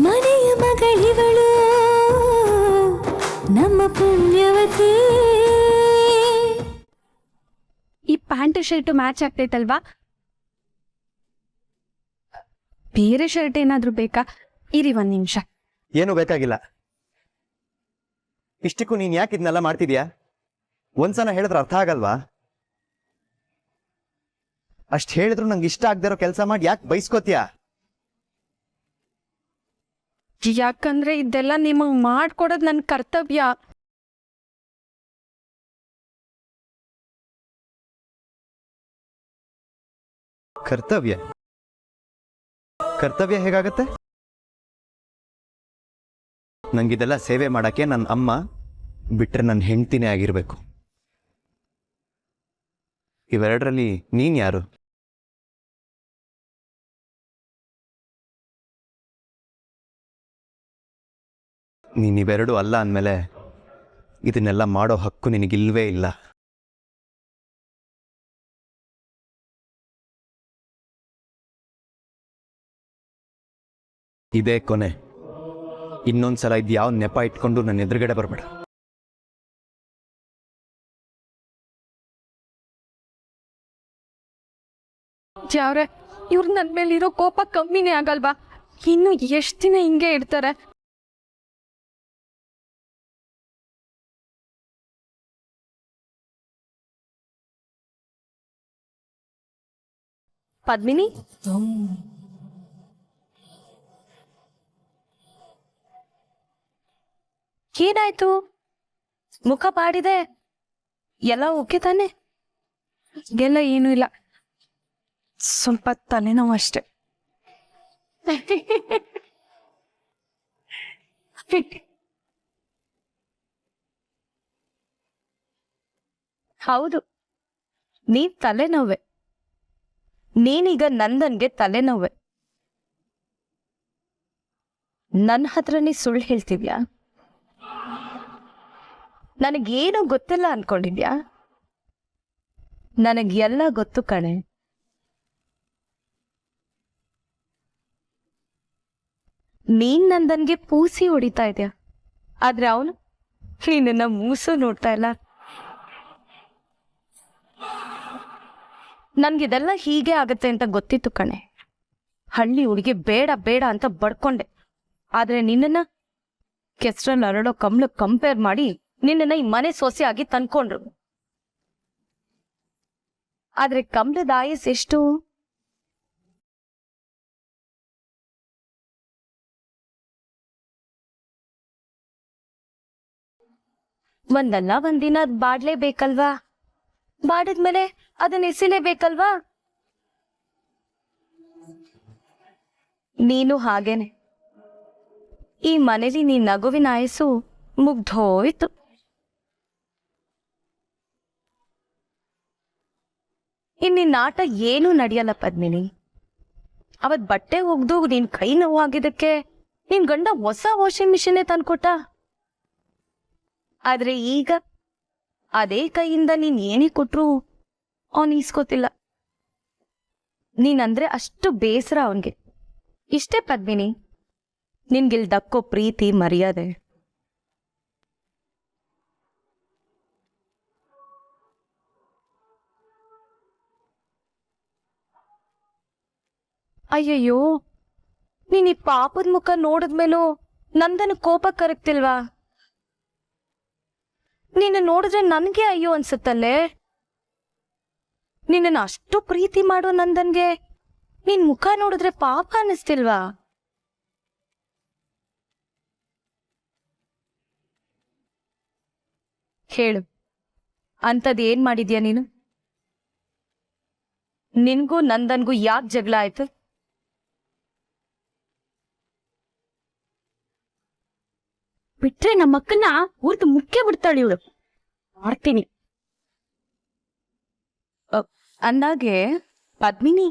ಮನೆಯ ಮಗಳಿವಳು ನಮ್ಮ ಪುಣ್ಯವತಿ. ಈ ಪ್ಯಾಂಟ್ ಶರ್ಟ್ ಮ್ಯಾಚ್ ಆಗ್ತೈತಲ್ವಾ? ಬೇರೆ ಶರ್ಟ್ ಏನಾದ್ರೂ ಬೇಕಾ? ಇರಿ ಒಂದ್ ನಿಮಿಷ. ಏನು ಬೇಕಾಗಿಲ್ಲ. ಇಷ್ಟಕ್ಕೂ ನೀನ್ ಯಾಕೆ ಇದನ್ನೆಲ್ಲ ಮಾಡ್ತಿದ್ಯಾ? ಒಂದ್ಸಲ ಹೇಳಿದ್ರೆ ಅರ್ಥ ಆಗಲ್ವಾ? ಅಷ್ಟ್ ಹೇಳಿದ್ರು ನಂಗೆ ಇಷ್ಟ ಆಗದಿರೋ ಕೆಲಸ ಮಾಡಿ ಯಾಕೆ ಬೈಸ್ಕೋತೀಯ? ಯಾಕಂದ್ರೆ ಇದೆಲ್ಲ ನಿಮಗ್ ಮಾಡ್ಕೊಡೋದು ನನ್ನ ಕರ್ತವ್ಯ. ಕರ್ತವ್ಯ? ಕರ್ತವ್ಯ ಹೇಗಾಗತ್ತೆ? ನಂಗಿದೆಲ್ಲ ಸೇವೆ ಮಾಡಕ್ಕೆ ನನ್ನ ಅಮ್ಮ ಬಿಟ್ರೆ ನನ್ನ ಹೆಂಡ್ತಿನೇ ಆಗಿರ್ಬೇಕು. ಇವೆರಡರಲ್ಲಿ ನೀನ್ ಯಾರು? ನೀನಿವೆರಡು ಅಲ್ಲ ಅಂದಮೇಲೆ ಇದನ್ನೆಲ್ಲ ಮಾಡೋ ಹಕ್ಕು ನಿನಗಿಲ್ವೇ ಇಲ್ಲ. ಇದೇ ಕೊನೆ. ಇನ್ನೊಂದ್ಸಲ ಇದು ಯಾವ ನೆಪ ಇಟ್ಕೊಂಡು ನನ್ನ ಎದುರುಗಡೆ ಬರಬೇಡ. ಯಾವ್ರೆ ಇವ್ರು ನನ್ನ ಮೇಲಿರೋ ಕೋಪ ಕಮ್ಮಿನೇ ಆಗಲ್ವಾ? ಇನ್ನು ಎಷ್ಟು ದಿನ ಹಿಂಗೆ ಇರ್ತಾರೆ? ಪದ್ಮಿನಿ, ಏನಾಯ್ತು? ಮುಖ ಪಾಡಿದೆ, ಎಲ್ಲ ಓಕೆ ತಾನೆ? ಎಲ್ಲ ಏನೂ ಇಲ್ಲ, ಸ್ವಲ್ಪ ತಲೆನೋವು ಅಷ್ಟೆ. ಹೌದು, ನೀವ್ ತಲೆನೋವೆ. ನೀನೀಗ ನಂದನ್ಗೆ ತಲೆನೋವೆ. ನನ್ನ ಹತ್ರನೇ ಸುಳ್ಳು ಹೇಳ್ತಿದ್ಯಾ? ನನಗೇನು ಗೊತ್ತಿಲ್ಲ ಅನ್ಕೊಂಡಿದ್ಯಾ? ನನಗೆಲ್ಲ ಗೊತ್ತು ಕಣೆ. ನೀನ್ ನಂದನ್ಗೆ ಪೂಸಿ ಹೊಡಿತಾ ಇದ್ಯಾ, ಆದ್ರೆ ಅವನು ನಿನ್ನ ಮೂಸು ನೋಡ್ತಾ ಇಲ್ಲ. ನನ್ಗಿದೆಲ್ಲ ಹೀಗೆ ಆಗತ್ತೆ ಅಂತ ಗೊತ್ತಿತ್ತು ಕಣೆ. ಹಳ್ಳಿ ಹುಡುಗಿ ಬೇಡ ಬೇಡ ಅಂತ ಬಡ್ಕೊಂಡೆ. ಆದ್ರೆ ನಿನ್ನನ್ನ ಕೆಸ್ರಲ್ಲಿ ಹರಡೋ ಕಮ್ಲಕ್ ಕಂಪೇರ್ ಮಾಡಿ ನಿನ್ನನ್ನ ಈ ಮನೆ ಸೊಸೆ ಆಗಿ ತಂದ್ಕೊಂಡ್ರು. ಆದ್ರೆ ಕಮ್ಲದ ಆಯಸ್ ಎಷ್ಟು? ಒಂದಲ್ಲ ಒಂದಿನ ಅದ್ ಬಾಡ್ಲೇಬೇಕಲ್ವಾ? ಬಾಡಿದ್ಮೇಲೆ ಅದನ್ನ ಎಸಿಲೇಬೇಕಲ್ವಾ? ನೀನು ಹಾಗೇನೆ. ಈ ಮನೇಲಿ ನೀ ನಗುವಿನ ಆಯಸ್ಸು ಮುಗ್ದೋಯ್ತು. ಇನ್ನಿನ್ ಆಟ ಏನೂ ನಡೆಯಲ್ಲ ಪದ್ಮಿನಿ. ಅವತ್ ಬಟ್ಟೆ ಒಗ್ದು ನಿನ್ ಕೈ ನೋವಾಗಿದ್ದಕ್ಕೆ ನಿನ್ ಗಂಡ ಹೊಸ ವಾಷಿಂಗ್ ಮಿಷಿನೇ ತಂದ್ಕೊಟ್ಟ. ಆದ್ರೆ ಈಗ ಅದೇ ಕೈಯಿಂದ ನೀನ್ ಏನೇ ಕೊಟ್ರು ಅವನ್ ಈಸ್ಕೋತಿಲ್ಲ. ನೀನಂದ್ರೆ ಅಷ್ಟು ಬೇಸರ ಅವನ್ಗೆ. ಇಷ್ಟೇ ಪದ್ಮಿನಿ ನಿನ್ಗಿಲ್ ದಕ್ಕೋ ಪ್ರೀತಿ ಮರ್ಯಾದೆ. ಅಯ್ಯಯ್ಯೋ, ನೀನ್ ಈ ಪಾಪದ ಮುಖ ನೋಡಿದ್ಮೇಲೂ ನಂದನ ಕೋಪ ಕರಗ್ತಿಲ್ವಾ? ನಿನ್ನ ನೋಡಿದ್ರೆ ನನ್ಗೆ ಅಯ್ಯೋ ಅನ್ಸುತ್ತಲ್ಲೇ. ನಿನ್ನ ಅಷ್ಟು ಪ್ರೀತಿ ಮಾಡೋ ನಂದನ್ಗೆ ನಿನ್ ಮುಖ ನೋಡಿದ್ರೆ ಪಾಪ ಅನ್ನಿಸ್ತಿಲ್ವಾ? ಹೇಳು, ಅಂಥದ್ ಏನ್ ಮಾಡಿದ್ಯಾ ನೀನು? ನಿನ್ಗೂ ನಂದನ್ಗೂ ಯಾಕೆ ಜಗಳ ಆಯ್ತು? ಬಿಟ್ರೆ ನಮ್ಮಕ್ಕನ್ನ ಊರ್ದು ಮುಖ್ಯ ಬಿಡ್ತಾಳೆ ಇವಳು. ಮಾಡ್ತೀನಿ ಅಂದಾಗೆ ಪದ್ಮಿನಿ,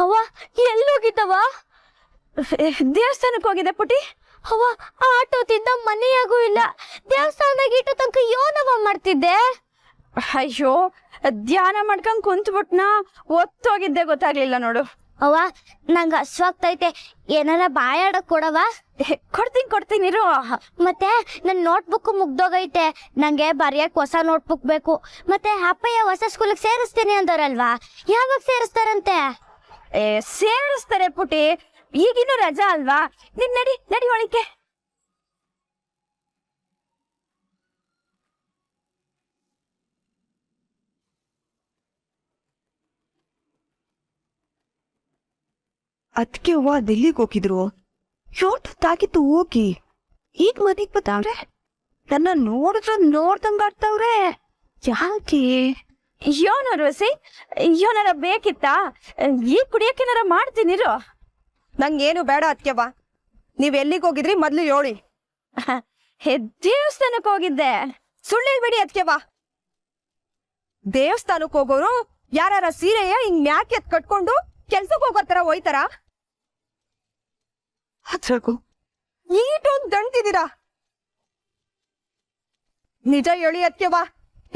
ಅವ್ವ ಎಲ್ಲೋಗಿದ್ದ ದೇವಸ್ಥಾನಕ್ಕೆ ಹೋಗಿದೆ ಪುಟಿ. ಅವ್ವ ಆಟೋ ತಿದ್ದ ಮನೆಯಾಗೂ ಇಲ್ಲ, ದೇವಸ್ಥಾನದಾಗ ಇಟ್ಟು ತನಕ ಯೋನವ ಮಾಡ್ತಿದ್ದೆ. ಅಯ್ಯೋ, ಧ್ಯಾನ ಮಾಡ್ಕೊಂಡ್ ಕುಂತ್ಬಿಟ್ನಾ, ಒತ್ತೋಗಿದ್ದೆ ಗೊತ್ತಾಗ್ಲಿಲ್ಲ ನೋಡು. ಅವ್ವ ನಂಗೆ ಹಸ್ವಾಗ್ತೈತೆ, ಏನಾರ ಬಾಯಾಡಕ್ ಕೊಡವ? ಕೊಡ್ತೀನಿ ಇರು. ಮತ್ತೆ ನನ್ನ ನೋಟ್ಬುಕ್ ಮುಗ್ದೋಗೈತೆ, ನಂಗೆ ಬರೆಯಕ್ ಹೊಸ ನೋಟ್ಬುಕ್ ಬೇಕು. ಮತ್ತೆ ಅಪ್ಪಯ್ಯ ಹೊಸ ಸ್ಕೂಲಿಗೆ ಸೇರಿಸ್ತೀನಿ ಅಂದವ್ರಲ್ವಾ, ಯಾವಾಗ ಸೇರಿಸ್ತಾರಂತೆ? ಸೇರಿಸ್ತಾರೆ ಪುಟಿ, ಈಗಿನ್ನೂ ರಜಾ ಅಲ್ವಾ. ನೀನ್ ನಡಿ ಒಳಕ್ಕೆ. ಅದಕ್ಕೆ ಅವ್ವ ದಿಲ್ಲಿಗೆ ಹೋಗಿದ್ರು. ತಾಕಿತ್ತು ಹೋಗಿ ಈಗ ಮನೆಗ್ ಬತ್ತಾವ್ರೆ. ನನ್ನ ನೋಡ್ದಂಗಾಡ್ತಾವ್ರೆ. ಯಾಕೆ? ಯೋನಾರ ಬೇಕಿತ್ತಾ? ಈಗ ಕುಡಿಯಕ್ಕೇನಾರ ಮಾಡ್ತೀನಿರು. ನಂಗೇನು ಬೇಡ ಅತ್ಯವ್ವ. ನೀವ್ ಎಲ್ಲಿಗೆ ಹೋಗಿದ್ರಿ ಮೊದ್ಲು ಹೇಳಿ. ದೇವಸ್ಥಾನಕ್ಕೆ ಹೋಗಿದ್ದೆ. ಸುಳ್ಳು ಹೇಳ್ಬೇಡಿ ಅತ್ಯವ್ವ. ದೇವಸ್ಥಾನಕ್ಕೆ ಹೋಗೋರು ಯಾರ ಸೀರೆಯ ಹಿಂಗ್ ಮ್ಯಾಕೆ ಎತ್ ಕಟ್ಕೊಂಡು ಕೆಲ್ಸಕ್ಕೆ ಹೋಗೋ ತರ ಹೋಯ್ತಾರ? ಈಟೊಂದು ದಂಡ್ತಿದ್ದೀರಾ. ನಿಜ ಹೇಳಿ ಅತ್ಯವ್ವ,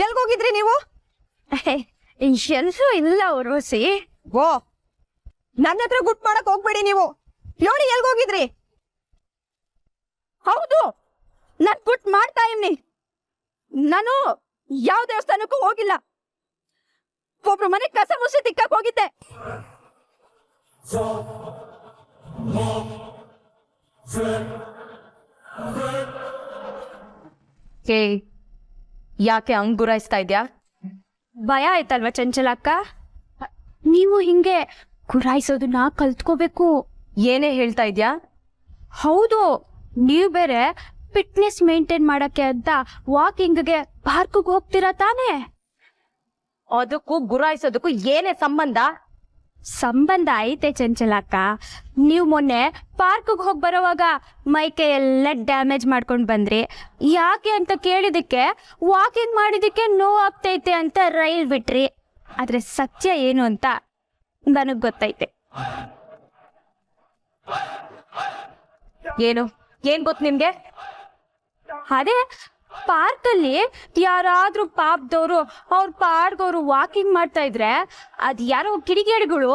ಎಲ್ಗೋಗಿದ್ರಿ ನೀವು? ಎಲ್ಲೂ ಇಲ್ಲ ಉರ್ವಸಿ. ಓ, ನನ್ನ ಹತ್ರ ಗುಟ್ ಮಾಡಕ್ ಹೋಗ್ಬೇಡಿ ನೀವು. ಹೇಳಿ ಎಲ್ಗೋಗಿದ್ರಿ? ಹೌದು, ನಾನ್ ಗುಟ್ ಮಾಡ್ತಾ ಇವ್ನಿ. ನಾನು ಯಾವ ದೇವಸ್ಥಾನಕ್ಕೂ ಹೋಗಿಲ್ಲ. ಒಬ್ರು ಮನೆ ಕಸ ಮುಸಿ ತಿಕ್ಕಕ್ ಹೋಗಿದ್ದೆ. ಯಾಕೆ ಹಂಗ್ ಗುರಾಯಿಸ್ತಾ ಇದ್ಯಾ? ಭಯ ಆಯ್ತಲ್ವಾ ಚಂಚಲಕ್ಕ? ನೀವು ಹಿಂಗೆ ಗುರಾಯಿಸೋದನ್ನ ಕಲ್ತ್ಕೋಬೇಕು. ಏನೇ ಹೇಳ್ತಾ ಇದ್ಯಾ? ಹೌದು, ನೀವು ಬೇರೆ ಫಿಟ್ನೆಸ್ ಮೇಂಟೈನ್ ಮಾಡಕ್ಕೆ ಅಂತ ವಾಕಿಂಗ್ಗೆ ಪಾರ್ಕ್ಗೆ ಹೋಗ್ತೀರಾ ತಾನೇ? ಅದಕ್ಕೂ ಗುರಾಯಿಸೋದಕ್ಕೂ ಏನೇ ಸಂಬಂಧ? ಸಂಬಂಧ ಐತೆ ಚಂಚಲಕ್ಕ. ನೀವು ಮೊನ್ನೆ ಪಾರ್ಕ್ಗೆ ಹೋಗಿ ಬರೋವಾಗ ಮೈಕೈ ಎಲ್ಲ ಡ್ಯಾಮೇಜ್ ಮಾಡ್ಕೊಂಡು ಬಂದ್ರಿ. ಯಾಕೆ ಅಂತ ಕೇಳಿದಕ್ಕೆ ವಾಕಿಂಗ್ ಮಾಡಿದಕ್ಕೆ ನೋವಾಗ್ತೈತೆ ಅಂತ ರೈಲ್ ಬಿಟ್ರಿ. ಆದ್ರೆ ಸತ್ಯ ಏನು ಅಂತ ನನಗ್ ಗೊತ್ತೈತೆ. ಏನ್ ಗೊತ್ತು ನಿಮ್ಗೆ? ಅದೇ ಪಾರ್ಕಲ್ಲಿ ಯಾರಾದ್ರೂ ಪಾಪದವರು ಅವ್ರ ಪಾಡ್ಗವ್ರು ವಾಕಿಂಗ್ ಮಾಡ್ತಾ ಇದ್ರೆ ಅದ್ ಯಾರೋ ಕಿಡಿಗೇಡಿಗಳು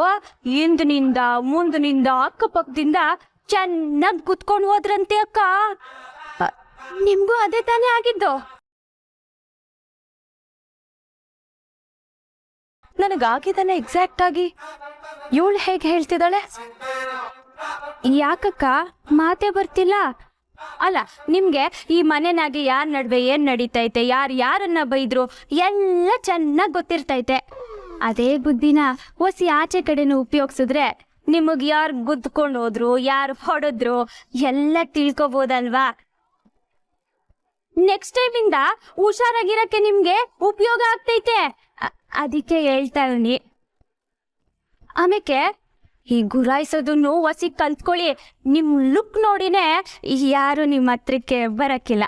ಹಿಂದಿನಿಂದ ಮುಂದಿನಿಂದ ಅಕ್ಕಪಕ್ಕದಿಂದ ಚೆನ್ನಾಗಿ ಕುತ್ಕೊಂಡು ಹೋದ್ರಂತೆ ಅಕ್ಕ. ನಿಮ್ಗೂ ಅದೇ ತಾನೇ ಆಗಿದ್ದು? ನನಗಾಗಿದ್ದಾನೆ ಎಕ್ಸಾಕ್ಟ್ ಆಗಿ. ಇವಳು ಹೇಗೆ ಹೇಳ್ತಿದ್ದಾಳೆ? ಯಾಕಕ್ಕ ಮಾತೇ ಬರ್ತಿಲ್ಲ? ಅಲ್ಲ, ನಿಮ್ಗೆ ಈ ಮನೆನಾಗೆ ಯಾರ ನಡುವೆ ಏನ್ ನಡೀತೈತೆ, ಯಾರನ್ನ ಬೈದ್ರು ಎಲ್ಲ ಚೆನ್ನಾಗಿ ಗೊತ್ತಿರ್ತೈತೆ. ಅದೇ ಬುದ್ಧಿನ ಹೊಸಿ ಆಚೆ ಕಡೆನೂ ಉಪಯೋಗಿಸಿದ್ರೆ ನಿಮಗ್ ಯಾರು ಗುದ್ಕೊಂಡು ಹೋದ್ರು, ಯಾರು ಹೊಡೆದ್ರು ಎಲ್ಲ ತಿಳ್ಕೊಬೋದಲ್ವಾ. ನೆಕ್ಸ್ಟ್ ಟೈಮ್ ಇಂದ ಹುಷಾರಾಗಿರಕ್ಕೆ ನಿಮ್ಗೆ ಉಪಯೋಗ ಆಗ್ತೈತೆ. ಅದಕ್ಕೆ ಹೇಳ್ತಾ ಇವ್ನಿ. ಆಮೇಲೆ ಈ ಗುರಾಯಿಸೋದನ್ನು ಹೊಸಿ ಕಲ್ತ್ಕೊಳ್ಳಿ. ನಿಮ್ ಲುಕ್ ನೋಡಿನೇ ಯಾರು ನಿಮ್ಮ ಹತ್ರಕ್ಕೆ ಬರಕ್ಕಿಲ್ಲ.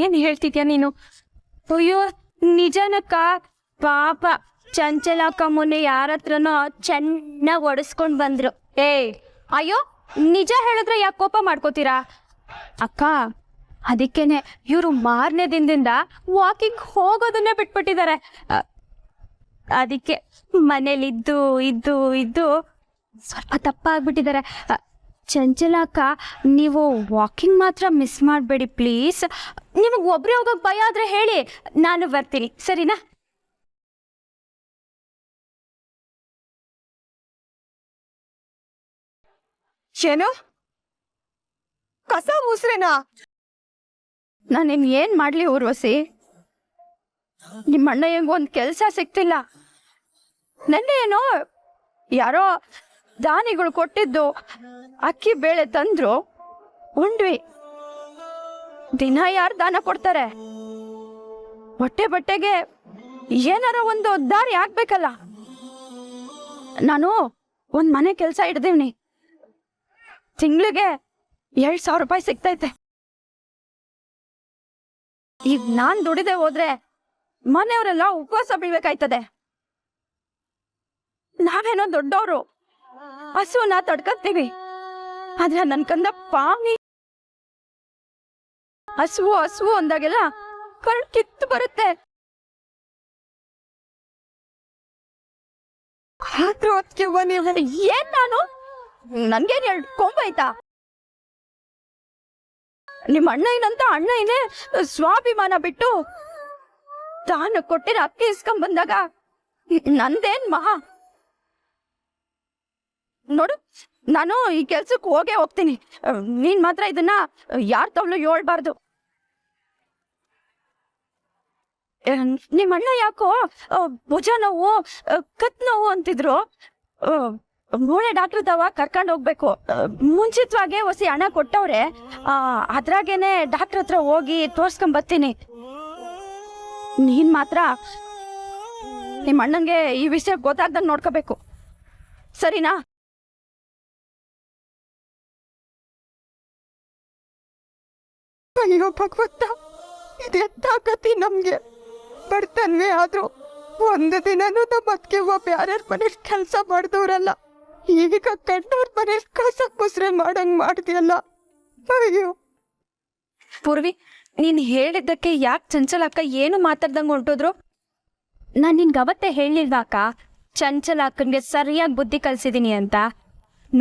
ಏನ್ ಹೇಳ್ತಿದ್ಯಾ ನೀನು? ಅಯ್ಯೋ ನಿಜನಕ್ಕ, ಪಾಪ ಚಂಚಲಕ್ಕ ಮೊನ್ನೆ ಯಾರ ಹತ್ರನೋ ಚೆನ್ನಾಗಿ ಒಡಿಸ್ಕೊಂಡ್ ಬಂದ್ರು. ಅಯ್ಯೋ ನಿಜ ಹೇಳಿದ್ರೆ ಯಾಕೆ ಕೋಪ ಮಾಡ್ಕೋತೀರಾ ಅಕ್ಕ? ಅದಕ್ಕೇನೆ ಇವರು ಮಾರನೇ ದಿನದಿಂದ ವಾಕಿಂಗ್ ಹೋಗೋದನ್ನೇ ಬಿಟ್ಬಿಟ್ಟಿದ್ದಾರೆ. ಅದಕ್ಕೆ ಮನೇಲಿದ್ದು ಇದ್ದು ಇದ್ದು ಸ್ವಲ್ಪ ದಪ್ಪ ಆಗ್ಬಿಟ್ಟಿದ್ದಾರೆ. ಚಂಚಲಕ್ಕ, ನೀವು ವಾಕಿಂಗ್ ಮಾತ್ರ ಮಿಸ್ ಮಾಡಬೇಡಿ ಪ್ಲೀಸ್. ನಿಮಗೆ ಒಬ್ಬರೇ ಹೋಗೋಕೆ ಭಯ ಆದ್ರೆ ಹೇಳಿ, ನಾನು ಬರ್ತೀನಿ, ಸರಿನಾ? ಏನು ಕಸ ಮುಸ್ರೇನಾ? ನಾನಿನ್ ಏನ್ ಮಾಡ್ಲಿ ಊರ್ವಸಿ? ನಿಮ್ಮಣ್ಣ ಹೆಂಗೊಂದು ಕೆಲಸ ಸಿಕ್ತಿಲ್ಲ. ನೆನ್ನೆ ಏನೋ ಯಾರೋ ದಾನಿಗಳು ಕೊಟ್ಟಿದ್ದು ಅಕ್ಕಿ ಬೇಳೆ ತಂದ್ರು, ಉಂಡ್ವಿ. ದಿನ ಯಾರು ದಾನ ಕೊಡ್ತಾರೆ? ಹೊಟ್ಟೆ ಬಟ್ಟೆಗೆ ಏನಾರ ಒಂದು ದಾರಿ ಆಗ್ಬೇಕಲ್ಲ. ನಾನು ಒಂದ್ ಮನೆ ಕೆಲಸ ಹಿಡ್ದಿವ್ನಿ, ತಿಂಗಳಿಗೆ 2,000 ರೂಪಾಯಿ ಸಿಗ್ತೈತೆ. ಈಗ ನಾನ್ ದುಡಿದೆ ಹೋದ್ರೆ ಮನೆಯವರೆಲ್ಲ ಉಪವಾಸ ಬೀಳ್ಬೇಕಾಯ್ತದೆ. ನಾವೇನೋ ದೊಡ್ಡವರು, ಹಸುವನ್ನ ತಡ್ಕತ್ತೀವಿ. ಆದ್ರೆ ನನ್ ಕಂದ ಪಾವಿ ಹಸುವು ಹಸುವು ಅಂದಾಗೆಲ್ಲ ಕಣ್ ಕಿತ್ತು ಬರುತ್ತೆ. ಆದ್ರೂ ಅದಕ್ಕೆ ನೀವು ಏನ್ ನಾನು ನನ್ಗೇನ್ 2 ಕೊಂಬಾಯ್ತಾ? ನಿಮ್ಮ ಅಣ್ಣ ಏನಂತ ಅಣ್ಣ ಏನೇ ಸ್ವಾಭಿಮಾನ ಬಿಟ್ಟು ತಾನು ಕೊಟ್ಟಿರ ಅಕ್ಕಿ ಇಸ್ಕೊಂಡ್ ಬಂದಾಗ ನಂದೇನ್ ಮಹಾ? ನೋಡು, ನಾನು ಈ ಕೆಲ್ಸಕ್ಕೆ ಹೋಗ್ತೀನಿ. ನೀನ್ ಮಾತ್ರ ಇದನ್ನ ಯಾರ ತವಳು ಹೇಳ್ಬಾರ್ದು. ನಿಮ್ಮ ಅಣ್ಣ ಯಾಕೋ ಭುಜ ನೋವು, ಕತ್ ನೋವು ಅಂತಿದ್ರು. ಮೂಳೆ ಡಾಕ್ಟರ್ ತವ ಕರ್ಕೊಂಡು ಹೋಗ್ಬೇಕು. ಮುಂಚಿತವಾಗೆ ಹೊಸಿ ಹಣ ಕೊಟ್ಟವ್ರೆ. ಅದ್ರಾಗೇನೆ ಡಾಕ್ಟರ್ ಹತ್ರ ಹೋಗಿ ತೋರ್ಸ್ಕೊಂಡ್ ಬರ್ತೀನಿ. ನೀನ್ ಮಾತ್ರ ನಿಮ್ಮ ಅಣ್ಣಂಗೆ ಈ ವಿಷಯ ಗೊತ್ತಾಗ್ದಂಗೆ ನೋಡ್ಕೋಬೇಕು, ಸರಿನಾ? ಅಯ್ಯೋ ಭಗವಂತ, ಇದೆತ್ತಾಗತಿ ನಮ್ಗೆ. ಬರ್ತನ್ವೆ ಆದ್ರೂ ಒಂದು ದಿನನೂ ನಮ್ಮ ಅದಕ್ಕೆ ಬ್ಯಾರ್ಯಾರ ಮನೇಲಿ ಕೆಲಸ ಮಾಡಿದವ್ರಲ್ಲ, ಈಗ ಕಂಡವ್ರ ಮನೇಲಿ ಕಸ ಮುಸ್ರೆ ಮಾಡಂಗ್ ಮಾಡ್ದಿಯಲ್ಲ. ಅಯ್ಯೋ ಪೂರ್ವಿ, ನೀನ್ ಹೇಳಿದ್ದಕ್ಕೆ ಯಾಕೆ ಚಂಚಲ ಅಕ್ಕ ಏನು ಮಾತಾಡ್ದಂಗೆ ಹೊಂಟೋದ್ರು? ನಾನು ನಿನ್ಗೆ ಅವತ್ತೇ ಹೇಳಿಲ್ವಾ ಅಕ್ಕ, ಚಂಚಲ ಅಕ್ಕನ್ಗೆ ಸರಿಯಾಗಿ ಬುದ್ಧಿ ಕಲ್ಸಿದೀನಿ ಅಂತ?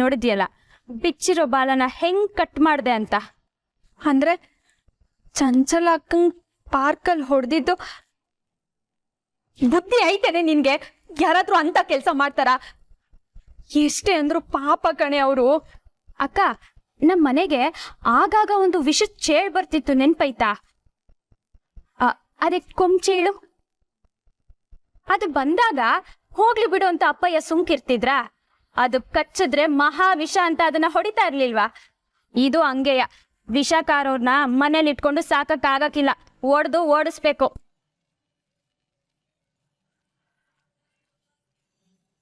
ನೋಡಿದ್ಯಲ್ಲ ಬಿಚ್ಚಿರೋ ಬಾಲನ ಹೆಂಗ್ ಕಟ್ ಮಾಡ್ದೆ ಅಂತ. ಅಂದ್ರೆ ಚಂಚಲ ಅಕ್ಕಂಗ್ ಪಾರ್ಕಲ್ಲಿ ಹೊಡೆದಿದ್ದು ಬುದ್ಧಿ ಐತೇನೆ ನಿನ್ಗೆ? ಯಾರಾದ್ರೂ ಅಂತ ಕೆಲಸ ಮಾಡ್ತಾರ? ಎಷ್ಟೇ ಅಂದ್ರು ಪಾಪ ಕಣೆ ಅವರು. ಅಕ್ಕ, ನಮ್ ಮನೆಗೆ ಆಗಾಗ ಒಂದು ವಿಷದ ಚೇಳ್ ಬರ್ತಿತ್ತು, ನೆನ್ಪೈತಾ? ಅದೇ ಕೊಂಚೇಳು. ಅದು ಬಂದಾಗ ಹೋಗ್ಲಿ ಬಿಡು ಅಂತ ಅಪ್ಪಯ್ಯ ಸುಮ್ಕಿರ್ತಿದ್ರ? ಅದು ಕಚ್ಚಿದ್ರೆ ಮಹಾವಿಷ ಅಂತ ಅದನ್ನ ಹೊಡಿತಾ ಇರ್ಲಿಲ್ವಾ? ಇದು ಹಂಗೆಯ. ವಿಷಕಾರೋರ್ನ ಮನೇಲಿ ಇಟ್ಕೊಂಡು ಸಾಕಕ್ಕಾಗಕ್ಕಿಲ್ಲ, ಓಡಿಸ್ಬೇಕು.